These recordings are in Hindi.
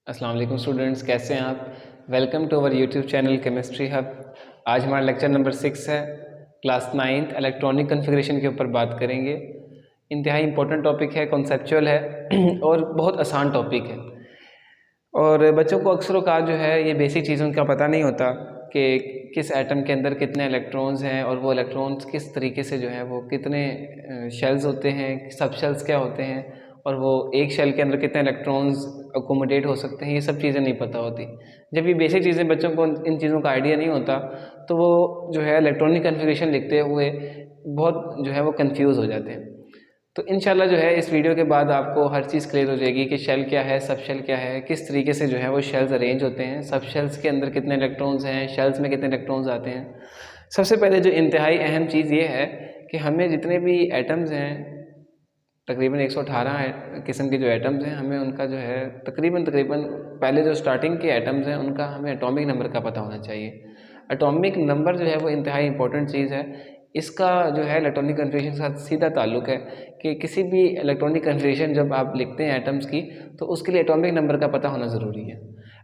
अस्सलाम वालेकुम स्टूडेंट्स, कैसे हैं आप। Welcome to our YouTube channel chemistry hub. आज हमारा लेक्चर नंबर 6 है, क्लास 9th इलेक्ट्रॉनिक कन्फिग्रेशन के ऊपर बात करेंगे। इंतहाई इंपॉर्टेंट टॉपिक है, कॉन्सेप्चुअल है और बहुत आसान टॉपिक है। और बच्चों को अक्सर औक़ात जो है ये बेसिक चीज़ों का पता नहीं होता कि किस एटम के अंदर कितने इलेक्ट्रॉन्स हैं और वो इलेक्ट्रॉन्स किस तरीके से जो है वो कितने शेल्स होते हैं, सब शेल्स क्या होते हैं और वो एक शेल के अंदर कितने इलेक्ट्रॉन्स अकोमोडेट हो सकते हैं, ये सब चीज़ें नहीं पता होती। जब ये बेसिक चीज़ें बच्चों को इन चीज़ों का आइडिया नहीं होता तो वो जो है इलेक्ट्रॉनिक कन्फिग्रेशन लिखते हुए बहुत जो है वो कंफ्यूज हो जाते हैं। तो इंशाल्लाह जो है इस वीडियो के बाद आपको हर चीज़ क्लियर हो जाएगी कि शेल क्या है, सब शेल क्या है, किस तरीके से जो है वो शेल्स अरेंज होते हैं, सब शेल्स के अंदर कितने इलेक्ट्रॉन्स हैं, शेल्स में कितने इलेक्ट्रॉन्स आते हैं। सबसे पहले जो इंतहाई अहम चीज़ ये है कि हमें जितने भी एटम्स हैं, तकरीबन 118 किस्म के जो एटम्स हैं, हमें उनका जो है तकरीबन पहले जो स्टार्टिंग के एटम्स हैं उनका हमें एटॉमिक नंबर का पता होना चाहिए। एटॉमिक नंबर जो है वो इंतहाई इंपॉर्टेंट चीज़ है। इसका जो है इलेक्ट्रॉनिक कन्फिग्रेशन के साथ सीधा ताल्लुक़ है कि किसी भी इलेक्ट्रॉनिक कन्फिग्रेशन जब आप लिखते हैं एटम्स की, तो उसके लिए एटॉमिक नंबर का पता होना ज़रूरी है।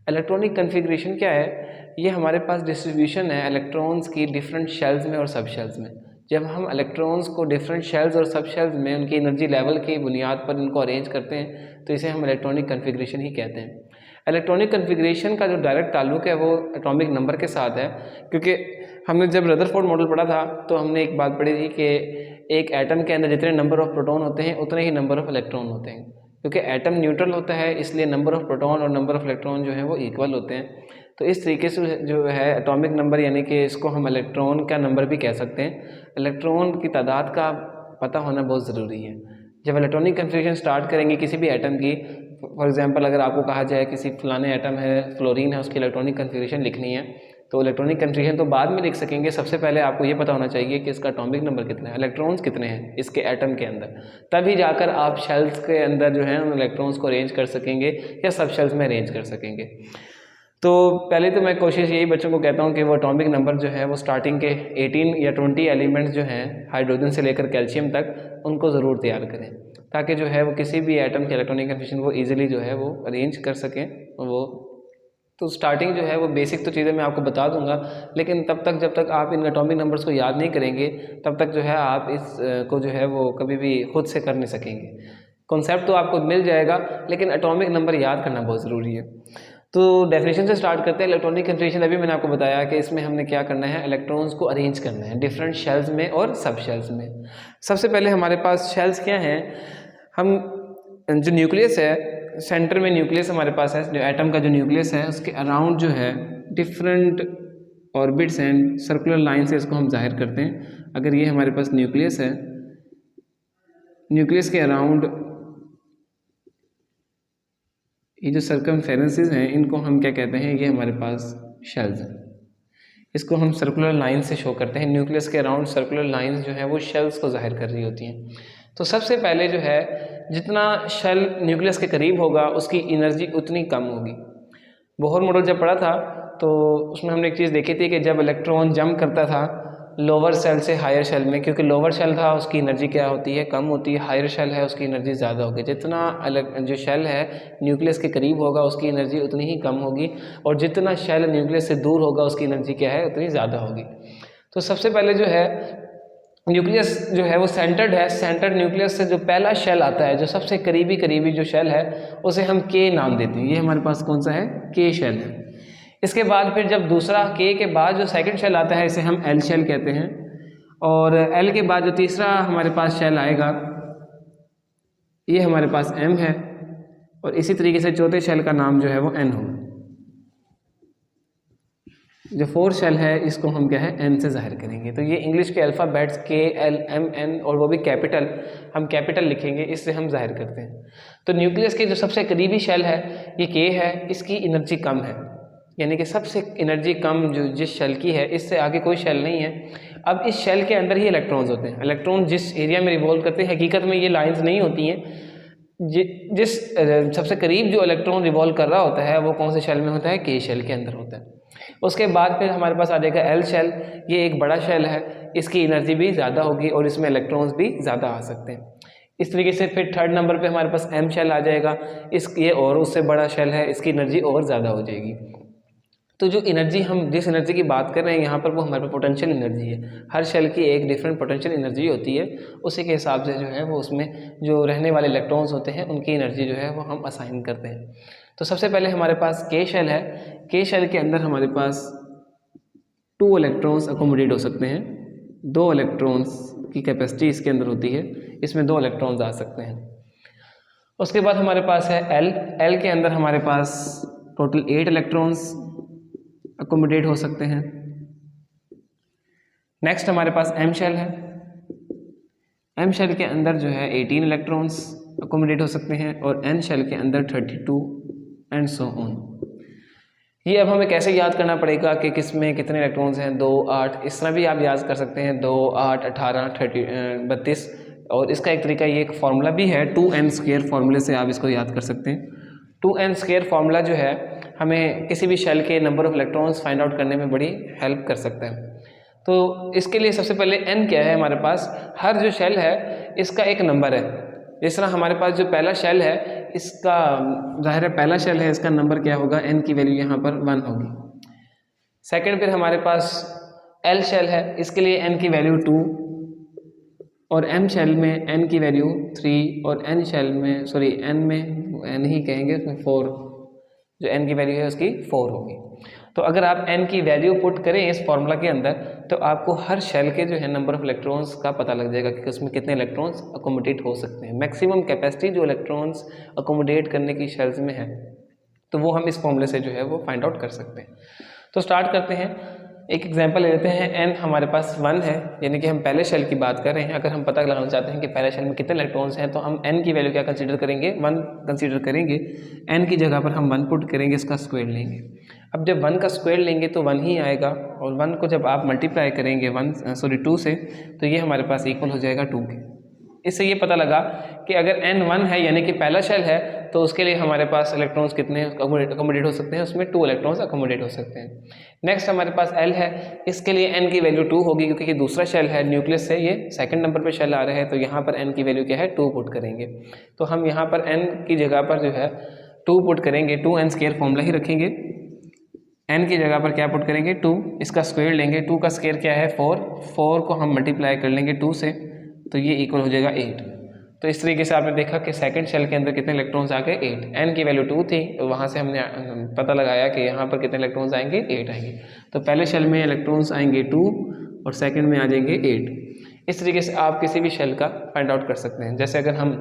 इलेक्ट्रॉनिक कन्फिग्रेशन क्या है? ये हमारे पास डिस्ट्रीब्यूशन है इलेक्ट्रॉन्स की डिफरेंट शेल्स में और सब शेल्स में। जब हम इलेक्ट्रॉन्स को डिफरेंट शेल्स और सब शेल्स में उनकी एनर्जी लेवल की बुनियाद पर इनको अरेंज करते हैं तो इसे हम इलेक्ट्रॉनिक कन्फिग्रेशन ही कहते हैं। इलेक्ट्रॉनिक कन्फिग्रेशन का जो डायरेक्ट ताल्लुक़ है वो एटॉमिक नंबर के साथ है, क्योंकि हमने जब रदरफोर्ड मॉडल पढ़ा था तो हमने एक बात पढ़ी थी कि एक एटम के अंदर जितने नंबर ऑफ प्रोटॉन होते हैं उतने ही नंबर ऑफ इलेक्ट्रॉन होते हैं। क्योंकि एटम न्यूट्रल होता है इसलिए नंबर ऑफ प्रोटॉन और नंबर ऑफ इलेक्ट्रॉन जो है वो इक्वल होते हैं। तो इस तरीके से जो है एटॉमिक नंबर, यानी कि इसको हम इलेक्ट्रॉन का नंबर भी कह सकते हैं, इलेक्ट्रॉन की तादाद का पता होना बहुत ज़रूरी है। जब इलेक्ट्रॉनिक कन्फिग्रेशन स्टार्ट करेंगे किसी भी एटम की, फॉर एग्जांपल अगर आपको कहा जाए किसी फलाने एटम है, फ्लोरीन है, उसकी इलेक्ट्रॉनिक कन्फिग्रेशन लिखनी है, तो इलेक्ट्रॉनिक कन्फिग्रेशन तो बाद में लिख सकेंगे। सबसे पहले आपको ये पता होना चाहिए कि इसका एटॉमिक नंबर कितना है, इलेक्ट्रॉन्स कितने हैं इसके एटम के अंदर, तभी जाकर आप शेल्स के अंदर जो है उन इलेक्ट्रॉन्स को अरेंज कर सकेंगे या सब शेल्स में अरेंज कर सकेंगे। तो पहले तो मैं कोशिश यही बच्चों को कहता हूँ कि वो एटॉमिक नंबर जो है वो स्टार्टिंग के 18 या 20 एलिमेंट्स जो हैं हाइड्रोजन से लेकर कैल्शियम तक, उनको ज़रूर तैयार करें ताकि जो है वो किसी भी एटम के इलेक्ट्रॉनिक कन्फिग्रेशन वो ईजिली जो है वो अरेंज कर सकें। वो तो स्टार्टिंग जो है वो बेसिक तो चीज़ें मैं आपको बता दूंगा, लेकिन तब तक जब तक आप इन एटॉमिक नंबर्स को याद नहीं करेंगे तब तक जो है आप इस को जो है वो कभी भी खुद से कर नहीं सकेंगे। कॉन्सेप्ट तो आपको मिल जाएगा लेकिन एटॉमिक नंबर याद करना बहुत ज़रूरी है। तो डेफिनेशन से स्टार्ट करते हैं। इलेक्ट्रॉनिक कन्फिग्रेशन अभी मैंने आपको बताया कि इसमें हमने क्या करना है, इलेक्ट्रॉन्स को अरेंज करना है डिफरेंट शेल्स में और सब शेल्स में। सबसे पहले हमारे पास शेल्स क्या हैं, हम जो न्यूक्लियस है, सेंटर में न्यूक्लियस हमारे पास है, जो एटम का जो न्यूक्लियस है उसके अराउंड जो है different orbits and circular line से इसको हम जाहिर करते हैं। अगर ये हमारे पास न्यूक्लियस है, न्यूक्लियस के अराउंड ये जो सर्कमफेरेंसेस हैं इनको हम क्या कहते हैं, ये हमारे पास शेल्स हैं। इसको हम सर्कुलर लाइन से शो करते हैं। न्यूक्लियस के अराउंड सर्कुलर लाइंस जो है वो शेल्स को जाहिर कर रही होती हैं। तो सबसे पहले जो है जितना शेल न्यूक्लियस के करीब होगा उसकी एनर्जी उतनी कम होगी। बोहर मॉडल जब पढ़ा था तो उसमें हमने एक चीज़ देखी थी कि जब इलेक्ट्रॉन जंप करता था लोअर शेल से हायर शेल में, क्योंकि लोअर शेल था उसकी एनर्जी क्या होती है, कम होती है, हायर शेल है उसकी एनर्जी ज़्यादा होगी। जितना जो शेल है न्यूक्लियस के करीब होगा उसकी एनर्जी उतनी ही कम होगी, और जितना शेल न्यूक्लियस से दूर होगा उसकी एनर्जी क्या है, उतनी ज़्यादा होगी। तो सबसे पहले जो है न्यूक्लियस जो है वो सेंटर्ड है। सेंटर्ड न्यूक्लियस से जो पहला शेल आता है, जो सबसे करीबी जो शेल है, उसे हम के नाम देते हैं। ये हमारे पास कौन सा है, के शेल है। इसके बाद फिर जब दूसरा के के बाद जो सेकंड शेल आता है इसे हम एल शेल कहते हैं, और एल के बाद जो तीसरा हमारे पास शेल आएगा ये हमारे पास एम है, और इसी तरीके से चौथे शेल का नाम जो है वो एन होगा। जो फोर्थ शेल है इसको हम क्या है, एन से जाहिर करेंगे। तो ये इंग्लिश के अल्फ़ाबेट्स के एल एम एन, और वो भी कैपिटल, हम कैपिटल लिखेंगे, इससे हम जाहिर करते हैं। तो न्यूक्लियस के जो सबसे करीबी शेल है ये के है, इसकी एनर्जी कम है, यानी कि सबसे एनर्जी कम जो जिस शेल की है इससे आगे कोई शेल नहीं है। अब इस शेल के अंदर ही इलेक्ट्रॉन्स होते हैं। इलेक्ट्रॉन जिस एरिया में रिवॉल्व करते हैं, हकीकत में ये लाइंस नहीं होती हैं। जिस सबसे करीब जो इलेक्ट्रॉन रिवॉल्व कर रहा होता है वो कौन से शेल में होता है, के शेल के अंदर होता है। उसके बाद फिर हमारे पास आ जाएगा एल शेल। ये एक बड़ा शेल है, इसकी एनर्जी भी ज़्यादा होगी और इसमें इलेक्ट्रॉन्स भी ज़्यादा आ सकते हैं। इस तरीके से फिर थर्ड नंबर पे हमारे पास M शेल आ जाएगा, ये और उससे बड़ा शेल है, इसकी एनर्जी और ज़्यादा हो जाएगी। तो जो एनर्जी हम जिस एनर्जी की बात कर रहे हैं यहाँ पर वो हमारे पास पोटेंशियल एनर्जी है। हर शेल की एक डिफरेंट पोटेंशियल एनर्जी होती है, उसी के हिसाब से जो है वो उसमें जो रहने वाले इलेक्ट्रॉन्स होते हैं उनकी एनर्जी जो है वो हम असाइन करते हैं। तो सबसे पहले हमारे पास K शेल है। K शेल के अंदर हमारे पास 2 इलेक्ट्रॉन्स अकोमोडेट हो सकते हैं। 2 इलेक्ट्रॉन्स की कैपेसिटी इसके अंदर होती है, इसमें 2 इलेक्ट्रॉन्स आ सकते हैं। उसके बाद हमारे पास है L के अंदर हमारे पास टोटल 8 इलेक्ट्रॉन्स अकोमोडेट हो सकते हैं। नेक्स्ट हमारे पास M शेल है। M शेल के अंदर जो है 18 इलेक्ट्रॉन्स अकोमोडेट हो सकते हैं और N शेल के अंदर 32 एंड सो ऑन। ये अब हमें कैसे याद करना पड़ेगा कि किस में कितने इलेक्ट्रॉन्स हैं, 2, 8, इस तरह भी आप याद कर सकते हैं, 2, 8, 18, 32। और इसका एक तरीका, ये एक फार्मूला भी है 2n² फार्मूले से आप इसको याद कर सकते हैं। 2n² फार्मूला जो है हमें किसी भी शेल के number of electrons find out करने में बड़ी हेल्प कर सकता है। तो इसके लिए सबसे पहले n क्या है, हमारे पास हर जो शेल है इसका एक नंबर है। जिस तरह हमारे पास जो पहला शेल है इसका ज़ाहिर है पहला शेल है, इसका नंबर क्या होगा, n की वैल्यू यहाँ पर 1 होगी। सेकंड फिर हमारे पास L शेल है, इसके लिए n की वैल्यू 2 और M शेल में n की वैल्यू 3 और n शेल में n में n ही कहेंगे, उसमें 4, जो n की वैल्यू है उसकी 4 होगी। तो अगर आप n की वैल्यू पुट करें इस फॉर्मूला के अंदर तो आपको हर शेल के जो है नंबर ऑफ इलेक्ट्रॉन्स का पता लग जाएगा कि उसमें कितने इलेक्ट्रॉन्स अकोमोडेट हो सकते हैं। मैक्सिमम कैपेसिटी जो इलेक्ट्रॉन्स अकोमोडेट करने की शेल्स में है तो वो हम इस फॉर्मूले से जो है वो फाइंड आउट कर सकते हैं। तो स्टार्ट करते हैं, एक एग्जांपल ले लेते हैं। n हमारे पास 1 है, यानी कि हम पहले शेल की बात कर रहे हैं। अगर हम पता लगाना चाहते हैं कि पहले शेल में कितने इलेक्ट्रॉन्स हैं तो हम n की वैल्यू क्या कंसीडर करेंगे, 1 कंसीडर करेंगे। n की जगह पर हम 1 पुट करेंगे, इसका स्क्वायर लेंगे। अब जब 1 का स्क्वायर लेंगे तो 1 ही आएगा और 1 को जब आप मल्टीप्लाई करेंगे 2 से तो ये हमारे पास इक्वल हो जाएगा 2 के। इससे ये पता लगा कि अगर n 1 है यानी कि पहला शेल है तो उसके लिए हमारे पास इलेक्ट्रॉन्स कितने अकोमोडेट हो सकते हैं, उसमें 2 इलेक्ट्रॉन्स अकोमोडेट हो सकते हैं। नेक्स्ट हमारे पास L है, इसके लिए n की वैल्यू 2 होगी क्योंकि ये दूसरा शेल है, न्यूक्लियस से ये सेकंड नंबर पे शेल आ रहा है तो यहाँ पर n की वैल्यू क्या है 2 पुट करेंगे। तो हम यहाँ पर n की जगह पर जो है 2 पुट करेंगे, 2n² फॉर्मूला ही रखेंगे। n की जगह पर क्या पुट करेंगे 2, इसका स्क्वायर लेंगे, 2 का स्क्वायर क्या है 4 को हम मल्टीप्लाई कर लेंगे 2 से तो ये इक्वल हो जाएगा 8। तो इस तरीके से आपने देखा कि सेकंड शेल के अंदर कितने इलेक्ट्रॉन्स आ गए 8। n की वैल्यू 2 थी तो वहाँ से हमने पता लगाया कि यहाँ पर कितने इलेक्ट्रॉन्स आएंगे 8 आएंगे। तो पहले शेल में इलेक्ट्रॉन्स आएंगे 2 और सेकंड में आ जाएंगे 8। इस तरीके से आप किसी भी शेल का फाइंड आउट कर सकते हैं। जैसे अगर हम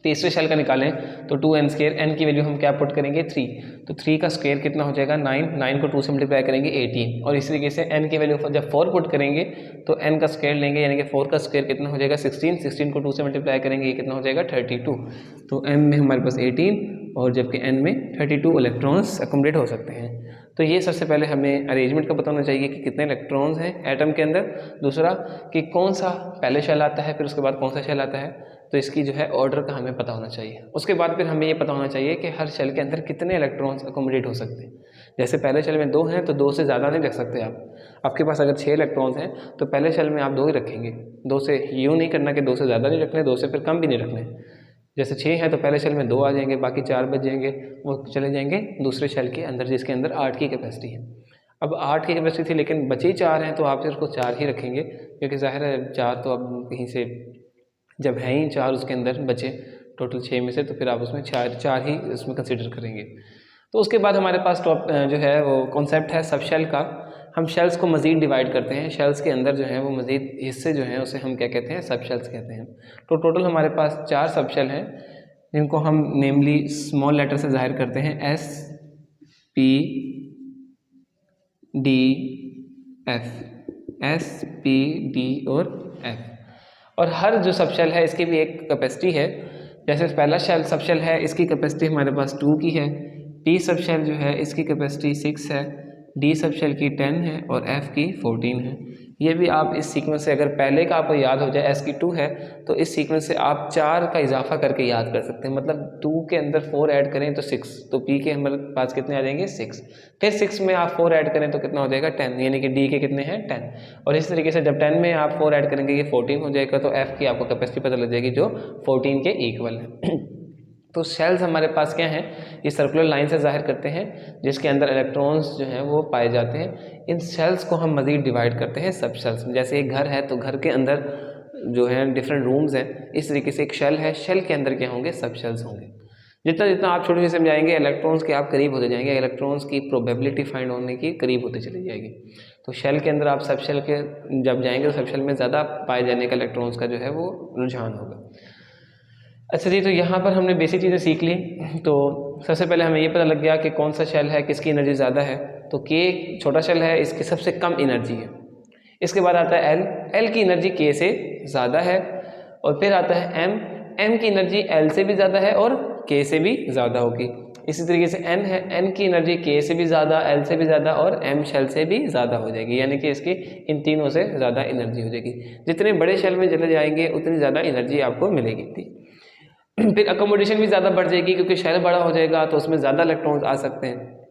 तीसरे शेल का निकालें तो 2n², n की वैल्यू हम क्या पुट करेंगे 3, तो 3 का स्क्वायर कितना हो जाएगा 9 को 2 से मल्टीप्लाई करेंगे 18 और इसी तरीके से n की वैल्यू जब 4 पुट करेंगे तो n का स्क्वायर लेंगे यानी कि 4 का स्क्वायर कितना हो जाएगा 16 को 2 से मल्टीप्लाई करेंगे ये कितना हो जाएगा 32। तो m में हमारे पास 18 और जबकि n में 32 इलेक्ट्रॉन्स अकोमोडेट हो सकते हैं। तो ये सबसे पहले हमें अरेंजमेंट का पता होना चाहिए कि कितने इलेक्ट्रॉन्स हैं एटम के अंदर, दूसरा कि कौन सा पहले शेल आता है फिर उसके बाद कौन सा शेल आता है, तो इसकी जो है ऑर्डर का हमें पता होना चाहिए। उसके बाद फिर हमें ये पता होना चाहिए कि हर शेल के अंदर कितने इलेक्ट्रॉन्स अकोमोडेट हो सकते हैं। जैसे पहले शेल में 2 हैं तो 2 से ज़्यादा नहीं रख सकते आप। आपके पास अगर 6 इलेक्ट्रॉन्स हैं तो पहले शेल में आप 2 ही रखेंगे, 2 से यूँ नहीं करना कि 2 से ज़्यादा नहीं रखने, 2 से फिर कम भी नहीं रखने। जैसे 6 हैं तो पहले शेल में 2 आ जाएंगे, बाकी 4 बच जाएंगे, वो चले जाएंगे दूसरे शेल के अंदर जिसके अंदर 8 की कैपेसिटी है। अब 8 की कैपेसिटी थी लेकिन बचे ही 4 हैं तो आप सिर्फ उसको 4 ही रखेंगे क्योंकि ज़ाहिर है 4 तो अब कहीं से जब हैं ही 4 उसके अंदर बचे टोटल 6 में से तो फिर आप उसमें 4 ही उसमें कंसिडर करेंगे। तो उसके बाद हमारे पास जो है वो कॉन्सेप्ट है सब शेल का। हम शेल्स को मज़ीद डिवाइड करते हैं, शेल्स के अंदर जो है वो मज़ीद हिस्से जो हैं उसे हम क्या कहते हैं सब शेल्स कहते हैं। तो टोटल हमारे पास 4 सब शेल हैं जिनको हम नेमली स्मॉल लेटर से ज़ाहिर करते हैं S P D F, S P D और F। और हर जो सब शेल है इसकी भी एक कैपेसिटी है। जैसे पहला शेल सब शेल है इसकी कैपेसिटी हमारे पास 2 की है, P सब शेल जो है इसकी कैपेसिटी 6 है, D सब शेल की 10 है और F की 14 है। ये भी आप इस सीक्वेंस से, अगर पहले का आपको याद हो जाए sq2 है तो इस सीक्वेंस से आप 4 का इजाफा करके याद कर सकते हैं। मतलब 2 के अंदर 4 ऐड करें तो 6, तो p के हमारे पास कितने आ जाएंगे 6, फिर 6 में आप 4 ऐड करें तो कितना हो जाएगा 10, यानी कि d के कितने हैं 10। और इस तरीके से जब 10 में आप 4 ऐड करेंगे ये 14 हो जाएगा, तो f की आपको कैपेसिटी पता लग जाएगी जो 14 के इक्वल है। तो शेल्स हमारे पास क्या हैं, ये सर्कुलर लाइन से जाहिर करते हैं जिसके अंदर इलेक्ट्रॉन्स जो हैं वो पाए जाते हैं। इन शेल्स को हम मज़ीद डिवाइड करते हैं सब शेल्स में। जैसे एक घर है तो घर के अंदर जो है डिफरेंट रूम्स हैं, इस तरीके से एक शेल है, शेल के अंदर क्या होंगे सब शेल्स होंगे। जितना जितना आप छोटे से समझाएंगे इलेक्ट्रॉन्स के आप करीब होते जाएंगे, इलेक्ट्रॉन्स की प्रोबेबिलिटी फाइंड होने की करीब होती चली जाएगी। तो शेल के अंदर आप सब शेल के जब जाएंगे तो सब शेल में ज़्यादा पाए जाने का इलेक्ट्रॉन्स का जो है वो रुझान होगा। अच्छा जी, तो यहाँ पर हमने बेसिक चीज़ें सीख ली। तो सबसे पहले हमें ये पता लग गया कि कौन सा शेल है, किसकी एनर्जी ज़्यादा है। तो के छोटा शेल है, इसकी सबसे कम एनर्जी है। इसके बाद आता है एल की एनर्जी के से ज़्यादा है। और फिर आता है एम की एनर्जी एल से भी ज़्यादा है और के से भी ज़्यादा होगी। इसी तरीके से एन है, एन की एनर्जी के से भी ज़्यादा, एल से भी ज़्यादा और एम शेल से भी ज़्यादा हो जाएगी, यानी कि इसकी इन तीनों से ज़्यादा एनर्जी हो जाएगी। जितने बड़े शेल में चले जाएंगे उतनी ज़्यादा एनर्जी आपको मिलेगी। फिर अकोमोडेशन भी ज़्यादा बढ़ जाएगी क्योंकि शेल बड़ा हो जाएगा तो उसमें ज़्यादा इलेक्ट्रॉन्स आ सकते हैं,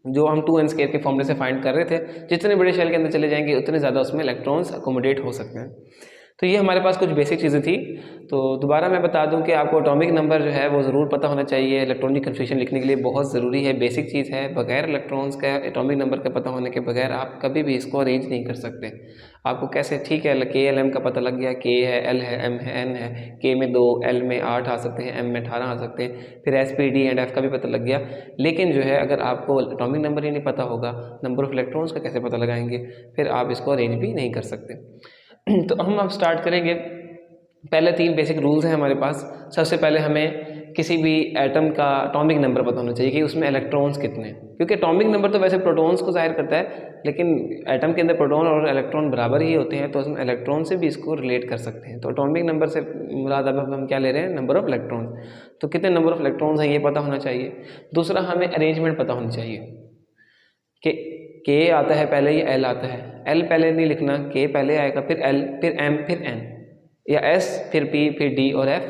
जो हम 2n² के फॉर्मूले से फाइंड कर रहे थे। जितने बड़े शेल के अंदर चले जाएंगे उतने ज़्यादा उसमें इलेक्ट्रॉन्स अकोमोडेट हो सकते हैं। तो ये हमारे पास कुछ बेसिक चीज़ें थी। तो दोबारा मैं बता दूं कि आपको एटॉमिक नंबर जो है वो ज़रूर पता होना चाहिए, इलेक्ट्रॉनिक कन्फ्यूजन लिखने के लिए बहुत ज़रूरी है, बेसिक चीज़ है। बगैर इलेक्ट्रॉन्स का एटॉमिक नंबर का पता होने के बगैर आप कभी भी इसको अरेंज नहीं कर सकते। आपको कैसे, ठीक है के एल एम का पता लग गया, के है, एल है, एम है, एन है, के में 2, एल में 8 आ सकते हैं, एम में 18 आ सकते हैं, फिर S p D and F का भी पता लग गया। लेकिन जो है अगर आपको एटॉमिक नंबर ही नहीं पता होगा, नंबर ऑफ इलेक्ट्रॉन्स का कैसे पता लगाएंगे, फिर आप इसको अरेंज भी नहीं कर सकते। तो हम अब स्टार्ट करेंगे। पहले 3 बेसिक रूल्स हैं हमारे पास। सबसे पहले हमें किसी भी एटम का एटॉमिक नंबर पता होना चाहिए कि उसमें इलेक्ट्रॉन्स कितने हैं, क्योंकि एटॉमिक नंबर तो वैसे प्रोटॉन्स को जाहिर करता है, लेकिन एटम के अंदर प्रोटॉन और इलेक्ट्रॉन बराबर ही होते हैं, तो हम इलेक्ट्रॉन से भी इसको रिलेट कर सकते हैं। तो एटॉमिक नंबर से मुराद अब हम क्या ले रहे हैं, नंबर ऑफ इलेक्ट्रॉन्स। तो कितने नंबर ऑफ इलेक्ट्रॉन्स हैं ये पता होना चाहिए। दूसरा, हमें अरेंजमेंट पता होनी चाहिए कि के आता है पहले या एल आता है। एल पहले नहीं लिखना, के पहले आएगा, फिर एल, फिर एम, फिर एन, या एस, फिर पी, फिर डी और एफ।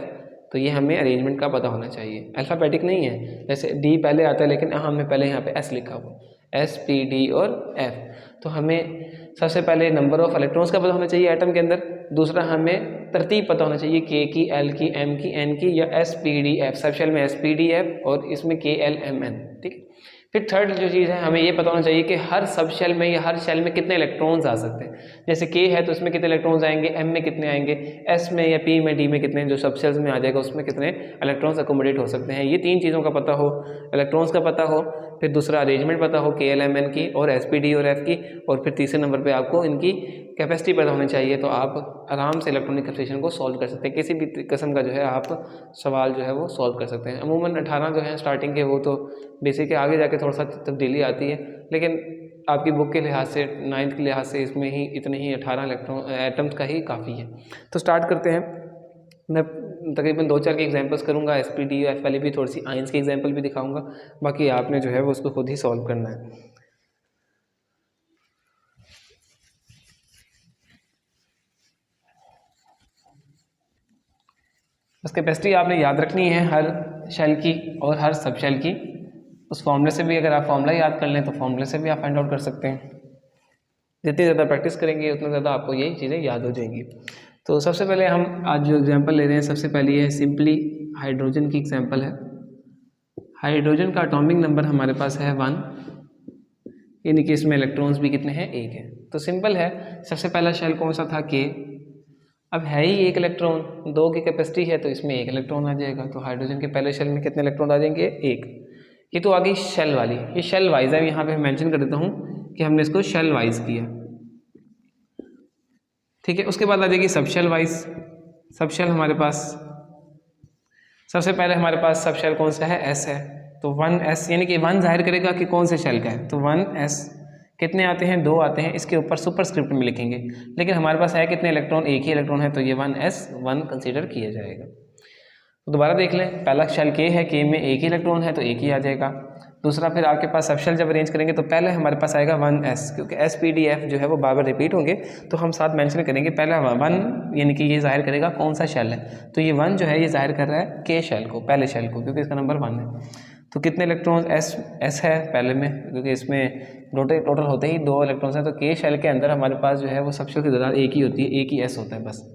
तो ये हमें अरेंजमेंट का पता होना चाहिए। अल्फ़ाबेटिक नहीं है, जैसे डी पहले आता है लेकिन हमने पहले यहाँ पे एस लिखा हुआ, एस, पी, डी और एफ। तो हमें सबसे पहले नंबर ऑफ इलेक्ट्रॉन्स का पता होना चाहिए एटम के अंदर। दूसरा, हमें तरतीब पता होना चाहिए के की, एल की, एम की, एन की, या एस, पी, डी, एफ। सब शेल में एस, पी, डी, एफ और इसमें के, एल, एम, एन। ठीक है। फिर थर्ड जो चीज़ है, हमें ये पता होना चाहिए कि हर सब शेल में या हर शेल में कितने इलेक्ट्रॉन्स आ सकते हैं। जैसे के है तो उसमें कितने इलेक्ट्रॉन्स आएंगे, एम में कितने आएंगे, एस में या पी में, डी में कितने, जो सब शेल्स में आ जाएगा उसमें कितने इलेक्ट्रॉन्स अकोमोडेट हो सकते हैं। ये 3 चीज़ों का पता हो, इलेक्ट्रॉन्स का पता हो, फिर दूसरा अरेंजमेंट पता हो के, एल, एम, एन की और एस, पी, डी और एफ की, और फिर तीसरे नंबर पर आपको इनकी कैपेसिटी पता होनी चाहिए। तो आप आराम से इलेक्ट्रॉनिक कन्फ्यूजन को सॉल्व कर सकते हैं। किसी भी किस्म का जो है आप सवाल जो है वो सॉल्व कर सकते हैं। अमूमन 18 जो है स्टार्टिंग के, वो तो बेसिक है, आगे जाके थोड़ा सा तब्दीली आती है, लेकिन आपकी बुक के लिहाज से, 9th के लिहाज से इसमें ही इतने ही 18 इलेक्ट्रॉन एटम्स का ही काफ़ी है। तो स्टार्ट करते हैं। मैं तकरीबन 2-4 के एग्जांपल्स करूँगा, एस, पी, डी, एफ वाली भी, थोड़ी सी आयंस की एग्जांपल भी दिखाऊंगा। बाकी आपने जो है वो उसको खुद ही सॉल्व करना है। बस कैपेसिटी आपने याद रखनी है हर शेल की और हर सब शेल की। उस फॉर्मूले से भी, अगर आप फॉर्मूला याद कर लें तो फॉर्मूले से भी आप फाइंड आउट कर सकते हैं। जितनी ज़्यादा प्रैक्टिस करेंगे उतना ज़्यादा आपको यही चीज़ें याद हो जाएंगी। तो सबसे पहले हम आज जो एग्जांपल ले रहे हैं, सबसे पहले ये सिंपली हाइड्रोजन की एग्जांपल है। हाइड्रोजन का एटॉमिक नंबर हमारे पास है 1, यानी कि इसमें इलेक्ट्रॉन्स भी कितने हैं, 1 है। तो सिंपल है। सबसे पहला शेल कौन सा था, के। अब है ही 1 इलेक्ट्रॉन, 2 की कैपेसिटी है तो इसमें 1 इलेक्ट्रॉन आ जाएगा। तो हाइड्रोजन के पहले शेल में कितने इलेक्ट्रॉन आ जाएंगे, 1। ये तो आ गई शेल वाली, ये शेल वाइज है। यहाँ पे मेंशन कर देता हूँ कि हमने इसको शेल वाइज किया, ठीक है। उसके बाद आ जाएगी सब शेल वाइज। सब शेल हमारे पास, सबसे पहले हमारे पास सब शेल कौन सा है, एस है। तो 1s, यानी कि 1 जाहिर करेगा कि कौन से शेल का है। तो 1s कितने आते हैं, 2 आते हैं। इसके ऊपर सुपरस्क्रिप्ट में लिखेंगे, लेकिन हमारे पास है कितने इलेक्ट्रॉन, 1 ही इलेक्ट्रॉन है, तो ये 1s1 कंसीडर किया जाएगा। तो दोबारा देख लें, पहला शेल के है, के में 1 ही इलेक्ट्रॉन है तो 1 ही आ जाएगा। दूसरा फिर आपके पास सबशेल जब अरेंज करेंगे तो पहले हमारे पास आएगा 1s, क्योंकि SPDF जो है वो बार बार रिपीट होंगे, तो हम साथ मेंशन करेंगे पहला 1, यानी कि ये जाहिर करेगा कौन सा शेल है। तो ये 1 जो है ये जाहिर कर रहा है K शेल को, पहले शेल को, क्योंकि इसका नंबर 1 है। तो कितने इलेक्ट्रॉन्स S है पहले में, क्योंकि इसमें टोटल होते ही 2 इलेक्ट्रॉन्स हैं, तो K शेल के अंदर हमारे पास जो है वो सबशेल की तादाद एक ही होती है, एक ही S होता है बस।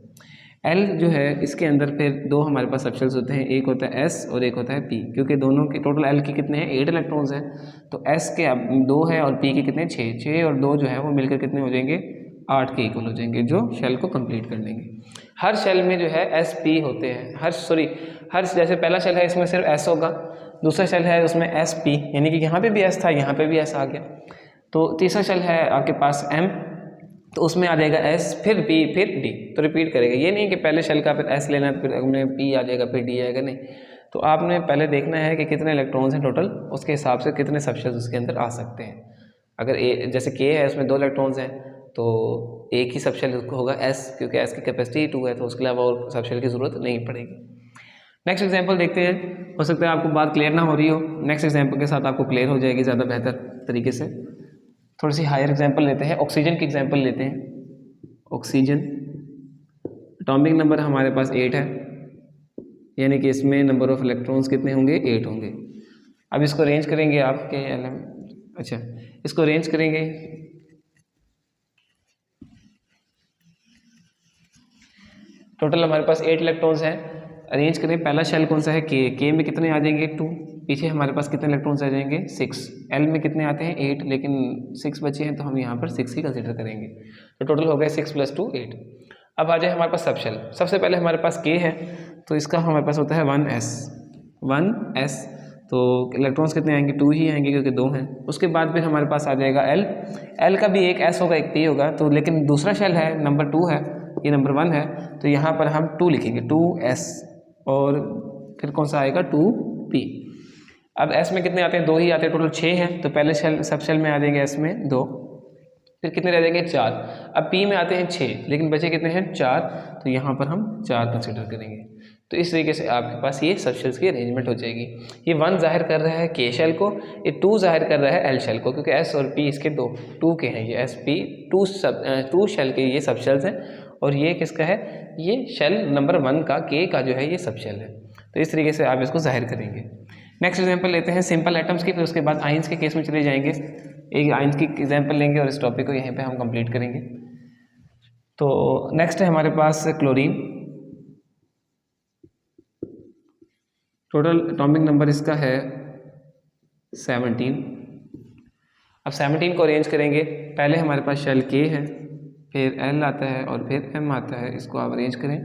L जो है इसके अंदर फिर 2 हमारे पास सबशेल्स होते हैं, एक होता है S और एक होता है P, क्योंकि दोनों के टोटल L के कितने हैं 8 इलेक्ट्रॉन्स हैं, तो S के अब 2 है और P के कितने 6 और 2 जो है वो मिलकर कितने हो जाएंगे 8 के इक्वल हो जाएंगे, जो शेल को कंप्लीट कर देंगे। हर शेल में जो है SP होते हैं, हर जैसे पहला शेल है इसमें सिर्फ S होगा, दूसरा शेल है उसमें SP, यानी कि यहाँ पे भी S था, यहाँ पे भी S आ गया। तो तीसरा शेल है आपके पास M, तो उसमें आ जाएगा S, फिर P, फिर D, तो रिपीट करेगा। ये नहीं कि पहले शेल का फिर S लेना है, फिर उसमें P आ जाएगा, फिर D आएगा, नहीं। तो आपने पहले देखना है कि कितने इलेक्ट्रॉन्स हैं टोटल, उसके हिसाब से कितने सबशेल्स उसके अंदर आ सकते हैं। अगर जैसे K है उसमें 2 इलेक्ट्रॉन्स हैं, तो एक ही सबशेल होगा S, क्योंकि S की कैपेसिटी 2 है, तो उसके अलावा और सबशेल की ज़रूरत नहीं पड़ेगी। नेक्स्ट एग्जाम्पल देखते हैं, हो सकता है आपको बात क्लियर ना हो रही हो, नेक्स्ट एग्जाम्पल के साथ आपको क्लियर हो जाएगी ज़्यादा बेहतर तरीके से। थोड़ी सी हायर एग्जाम्पल लेते हैं, ऑक्सीजन की एग्जाम्पल लेते हैं। ऑक्सीजन एटॉमिक नंबर हमारे पास 8 है, यानी कि इसमें नंबर ऑफ इलेक्ट्रॉन्स कितने होंगे 8 होंगे। अब इसको अरेंज करेंगे आपके अच्छा इसको अरेंज करेंगे, टोटल हमारे पास 8 इलेक्ट्रॉन्स हैं। अरेंज करें, पहला शेल कौन सा है K में कितने आ जाएंगे 2, पीछे हमारे पास कितने इलेक्ट्रॉन्स आ जाएंगे 6, L में कितने आते हैं 8, लेकिन 6 बचे हैं तो हम यहाँ पर 6 ही कंसीडर करेंगे, तो टोटल हो गए 6 + 2 8। अब आ जाए हमारे पास सबशेल, सबसे पहले हमारे पास K है, तो इसका हमारे पास होता है 1s, तो इलेक्ट्रॉन्स कितने आएंगे 2 ही आएंगे क्योंकि 2 हैं। उसके बाद फिर हमारे पास आ जाएगा L का भी एक S होगा एक P होगा, तो लेकिन दूसरा शेल है नंबर 2 है, ये नंबर 1 है, तो यहाँ पर हम 2 लिखेंगे 2s, और फिर कौन सा आएगा 2p। अब S में कितने आते हैं 2 ही आते हैं, टोटल 6 हैं, तो पहले सबशेल में आ जाएंगे S में 2, फिर कितने रह जाएंगे 4। अब P में आते हैं 6, लेकिन बचे कितने हैं 4, तो यहाँ पर हम 4 कंसिडर करेंगे। तो इस तरीके से आपके पास ये सबशेल्स की अरेंजमेंट हो जाएगी। ये 1 जाहिर कर रहा है K शेल को, ये 2 जाहिर कर रहा है L शेल को, क्योंकि S और P इसके 2 के हैं, ये SP 2 शेल के ये सबशेल्स हैं, और ये किसका है, ये शेल नंबर 1 का K का जो है ये सबशेल है। तो इस तरीके से आप इसको जाहिर करेंगे। नेक्स्ट एग्जांपल लेते हैं सिंपल एटम्स की, फिर उसके बाद आइंस के केस में चले जाएंगे। एक आइंस की एग्जांपल लेंगे और इस टॉपिक को यहीं पे हम कंप्लीट करेंगे। तो नेक्स्ट है हमारे पास क्लोरीन, टोटल एटॉमिक नंबर इसका है 17। अब 17 को अरेंज करेंगे, पहले हमारे पास शेल K है, फिर L आता है और फिर M आता है। इसको आप अरेंज करें,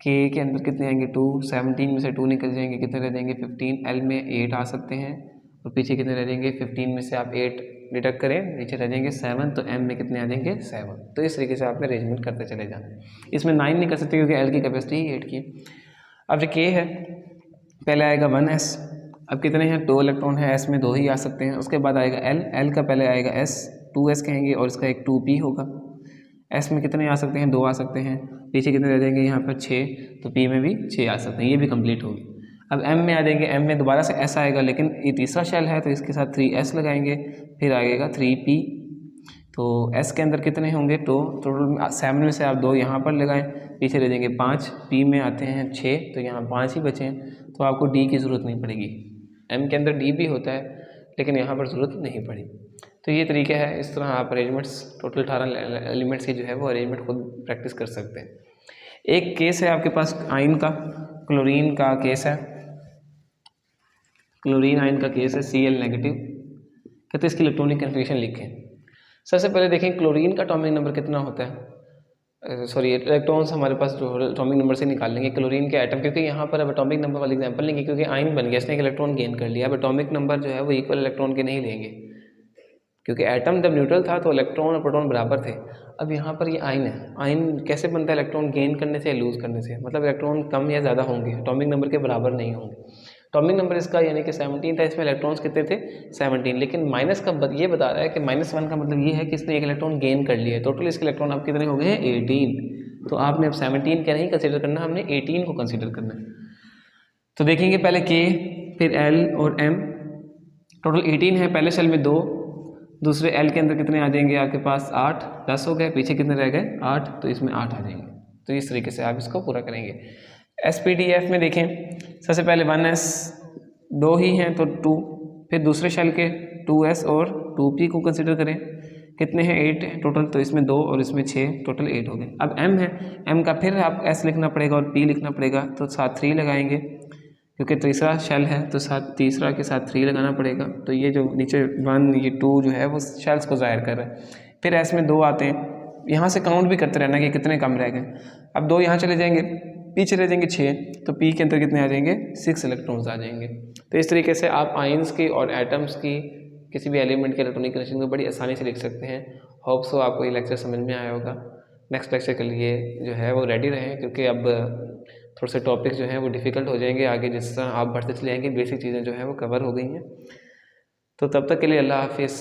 K के अंदर कितने आएंगे 2, 17 में से 2 निकल जाएंगे, कितने रह जाएंगे 15, L में 8 आ सकते हैं, और पीछे कितने रह जाएंगे 15 में से आप 8 डिडक्ट करें, नीचे रह जाएंगे 7, तो M में कितने आ जाएंगे 7। तो इस तरीके से आपने अरेंजमेंट करते चले जाना। इसमें 9 नहीं कर सकते क्योंकि L की कैपेसिटी ही 8 की है। अब जो K है, पहले आएगा 1s, अब कितने हैं 2 इलेक्ट्रॉन है, S में 2 ही आ सकते हैं। उसके बाद आएगा L का पहले आएगा S, 2s कहेंगे, और इसका एक 2p होगा। S में कितने आ सकते हैं 2 आ सकते हैं, पीछे कितने रह जाएंगे यहाँ पर 6, तो P में भी 6 आ सकते हैं, ये भी कंप्लीट होगी। अब M में आ जाएंगे, M में दोबारा से S आएगा, लेकिन ये तीसरा शेल है तो इसके साथ 3s लगाएंगे, फिर आएगा 3p। तो S के अंदर कितने होंगे, तो टोटल 7 में से आप 2 यहाँ पर लगाएं, पीछे रह जाएंगे 5, P में आते हैं 6, तो यहाँ 5 ही बचे हैं, तो आपको D की ज़रूरत नहीं पड़ेगी। M के अंदर D भी होता है, लेकिन यहाँ पर ज़रूरत नहीं पड़ी। तो ये तरीका है, इस तरह आप अरेंजमेंट्स टोटल 18 एलिमेंट्स की जो है वो अरेंजमेंट खुद प्रैक्टिस कर सकते हैं। एक केस है आपके पास आयन का, क्लोरीन का केस है, क्लोरीन आयन का केस है Cl नेगेटिव। कहते हैं इसकी इलेक्ट्रॉनिक कन्फिगरेशन लिखें। सबसे पहले देखें क्लोरीन का एटॉमिक नंबर कितना होता है, सॉरी इलेक्ट्रॉन्स हमारे पास जो एटॉमिक नंबर से निकाल लेंगे क्लोरीन के एटम, क्योंकि यहाँ पर अब एटॉमिक नंबर वाली एग्जांपल लेंगे क्योंकि आयन बन गया, इसने एक इलेक्ट्रॉन गेन कर लिया। अब एटॉमिक नंबर जो है वो इक्वल इलेक्ट्रॉन के नहीं लेंगे, क्योंकि एटम जब न्यूट्रल था तो इलेक्ट्रॉन और प्रोटॉन बराबर थे। अब यहाँ पर ये आयन है, आयन कैसे बनता है इलेक्ट्रॉन गेन करने से या लूज़ करने से, मतलब इलेक्ट्रॉन कम या ज़्यादा होंगे, एटॉमिक नंबर के बराबर नहीं होंगे। एटॉमिक नंबर इसका यानी कि 17 था, इसमें इलेक्ट्रॉन्स कितने थे 17, लेकिन माइनस का ये बता रहा है कि -1 का मतलब ये है कि इसने एक इलेक्ट्रॉन गेन कर लिया है। टोटल इसके इलेक्ट्रॉन अब कितने हो गए हैं 18। तो आपने अब 17 क्या नहीं कंसिडर करना, हमने 18 को कंसिडर करना है। तो देखेंगे पहले K, फिर L और M। टोटल 18 है, पहले सेल में 2, दूसरे एल के अंदर कितने आ जाएंगे आपके पास 8, 10 हो गए, पीछे कितने रह गए 8, तो इसमें 8 आ जाएंगे। तो इस तरीके से आप इसको पूरा करेंगे। SPDF में देखें, सबसे पहले 1s 2 ही हैं तो 2, फिर दूसरे शेल के 2s और 2p को कंसिडर करें, कितने हैं 8 टोटल, तो इसमें 2 और इसमें 6, टोटल 8 हो गए। अब m है, m का फिर आप s लिखना पड़ेगा और p लिखना पड़ेगा, तो साथ 3 लगाएंगे क्योंकि तीसरा शेल है तो साथ तीसरा के साथ 3 लगाना पड़ेगा। तो ये जो नीचे 1 ये 2 जो है वो शेल्स को ज़ाहिर कर रहा है। फिर s में 2 आते हैं, यहाँ से काउंट भी करते रहना कि कितने कम रह गए। अब 2 यहाँ चले जाएंगे, पीछे रह जाएंगे 6, तो p के अंदर कितने आ जाएंगे 6 इलेक्ट्रॉन्स आ जाएंगे। तो इस तरीके से आप आयंस की और एटम्स की किसी भी एलिमेंट के इलेक्ट्रॉनिक कनेक्शन को बड़ी आसानी से लिख सकते हैं। होप सो आपको ये लेक्चर समझ में आया होगा। नेक्स्ट लेक्चर के लिए जो है वो रेडी रहें, क्योंकि अब थोड़े से टॉपिक जो हैं वो डिफ़िकल्ट हो जाएंगे आगे, जिस तरह आप बढ़ते चले जाएंगे बेसिक चीज़ें जो हैं वो कवर हो गई हैं। तो तब तक के लिए अल्लाह हाफिज़।